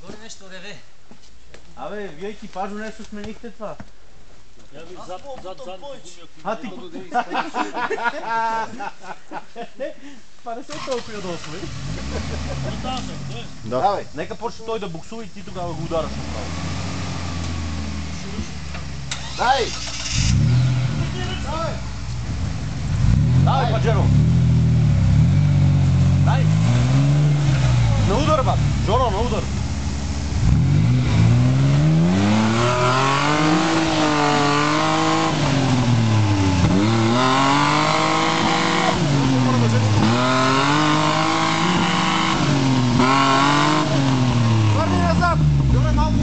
Горе нещо реве. Абе, вие екипажо нещо сменихте това. Я ви зад А ти... Това не се от толкова ядосно, ли? Да. Давай, нека почне той да буксува и ти тогава го удараш направо. Дай! Давай! Давай, Паджеро! Дай! На удар, бат! Жоро, на удар! Върни назад! Добре, малко!